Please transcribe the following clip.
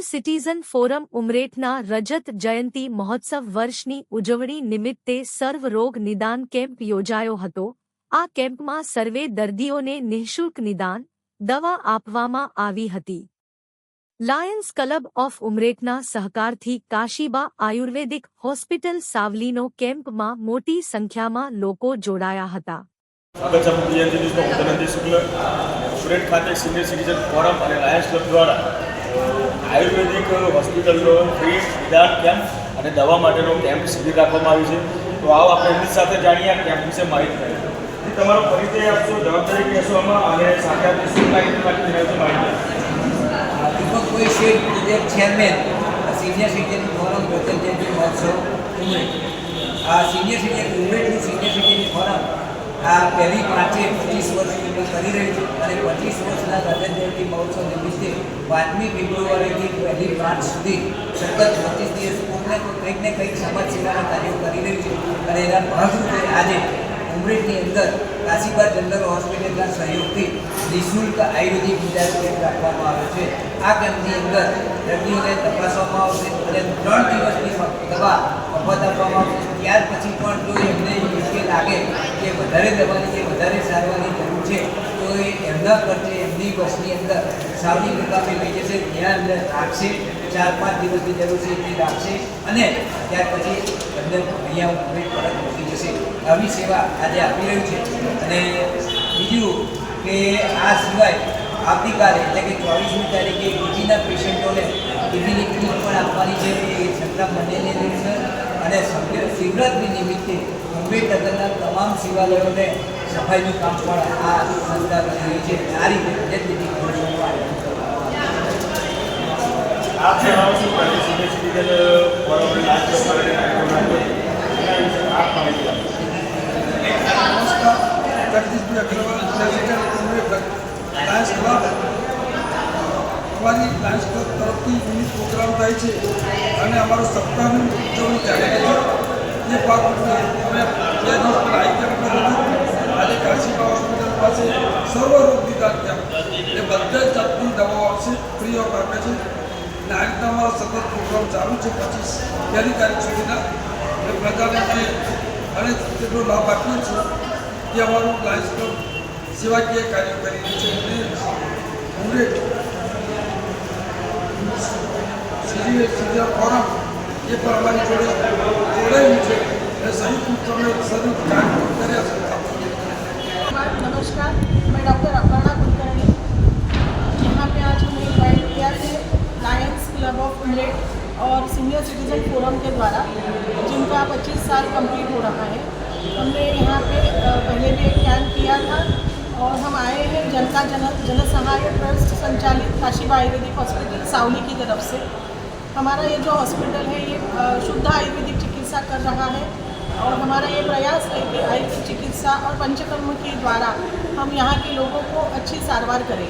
Citizen forum ઉમરેઠના રજત જયંતી મહોત્સવ વર્ષની ઉજવણી નિમિત્તે સર્વરોગ નિદાન કેમ્પ યોજાયો હતો। આ કેમ્પમાં સર્વે દર્દીઓને નિઃશુલ્ક નિદાન દવા આપવામાં આવી હતી। લાયન્સ ક્લબ ઓફ ઉમરેઠના સહકારથી કાશીબા આયુર્વેદિક હોસ્પિટલ સાવલીનો કેમ્પમાં મોટી સંખ્યામાં લોકો જોડાયા હતા। स्वागत है मुझे जयंती शुक्ल उमरेठ खाते सीनियर सिटीजन फोरम और लायन्स क्लब द्वारा आयुर्वेदिक होस्पिटल फ्री निदान केम्प और दवा माटेनो केम्प शिबिर राखवामां आव्यो छे। तो आओ आपणे एमनी साथे जाणीए आ केम्प विषे माहिती मेळवीए। तमारो परिचय आपशो, जवाबदारी कहेशो आमां अने साथे आपणे शुं माहिती माहिती दीपक कोई Sheikh chairman senior citizen forum रजत जयंती महोत्सव उमरेठ। आ सीनियर सिटीजन उमरेठનું सीनियर सिटीजन फोरम आ पहली 25 વર્ષથી કરી રહી છે અને 25 વર્ષના રજત જયંતી મહોત્સવ નિમિત્તે 5મી ફેબ્રુઆરીથી પહેલી માર્ચ સુધી સતત 25 દિવસ કંઈક ને કંઈક સમાજ સેવાના કાર્યો કરી રહી છે અને એના ભાગરૂપે આજે ઉમરેઠની અંદર કાશીબા જનરલ હોસ્પિટલના સહયોગથી નિઃશુલ્ક આયુર્વેદિક નિદાન કેમ્પ રાખવામાં આવ્યો છે। આ કેમ્પની અંદર દર્દીઓને તપાસવામાં આવશે અને 3 દિવસની દવા મફત આપવામાં આવશે। ત્યાર પછી પણ જો એમને યોગ્ય લાગે કે વધારે દવાની કે વધારે સારવારની જરૂર છે તો એ એમના ખર્ચે એમની બસની અંદર સાવલી મુકામે લઈ જશે, ત્યાં અંદર રાખશે, 4-5 દિવસની જરૂર છે એટલી રાખશે અને ત્યાર પછી એમને અહીંયા ઉમરેઠ પરત મૂકી જશે। આવી સેવા આજે આપી રહ્યું છે। અને બીજું કે આ સિવાય આવતીકાલે એટલે કે 24મી તારીખે બીજીના પેશન્ટોને બીજીની કીટ પણ આપવાની છે એ સંક્રમ બંનેની અંદર અને શિવરાત્રી નિમિત્તે ઉમરેઠ નગરના તમામ શિવાલયોને સફાઈનું કામ પણ આ સંસ્થા કરી રહી છે। આ રીતે રજતજયંતી મહોત્સવનું આયોજન કરવામાં आप senior citizen forum Lions Club हमारी लायन्स क्लब तरफથી વિવિધ પ્રોગ્રામ થાય છે અને અમારો સપ્તાહની ઉજવણી ચાલી રહી છે। એ ભાગરૂપે અમે 2 દિવસ પહેલાં આઈ કેમ્પ કર્યો હતો। આજે કાશીબા હોસ્પિટલ પાસે સર્વ રોગ નિદાન કેમ્પ એ બધા જાતની દવાઓ આપશે, ફ્રી ઓફ આપે છે અને આ રીતના અમારો સતત પ્રોગ્રામ ચાલુ છે 25 તારીખ સુધીના। એટલે પ્રજાને અમે અને જેટલો લાભ આપીએ છીએ એ અમારું લાયન્સ ક્લબ સેવાકીય કાર્ય કરી રહ્યું છે। ઉમરેઠ સિટીઝન ફોરમ એ પણ અમારી જોડે જોડાયેલું છે અને સંયુક્ત તમે સદુપ કાર્ય કર્યા છે। नमस्कार, मैं डॉक्टर अपर्णा कुलकर्णी। यहाँ पे आज हमने इन्वाइट किया है लायन्स क्लब ऑफ उमरेठ और सीनियर सिटीजन फोरम के द्वारा, जिनका 25 साल कंप्लीट हो रहा है। हमने यहाँ पे पहले भी एक कैंप किया था और हम आए हैं जनता जन सहाय ट्रस्ट संचालित काशीबा आयुर्वेदिक हॉस्पिटल सावली की तरफ से। हमारा ये जो हॉस्पिटल है ये शुद्ध आयुर्वेदिक चिकित्सा कर रहा है और हमारा ये प्रयास है कि आयुर्वेदिक चिकित्सा और पंचकर्म के द्वारा हम यहाँ के लोगों को अच्छी सारवार करें।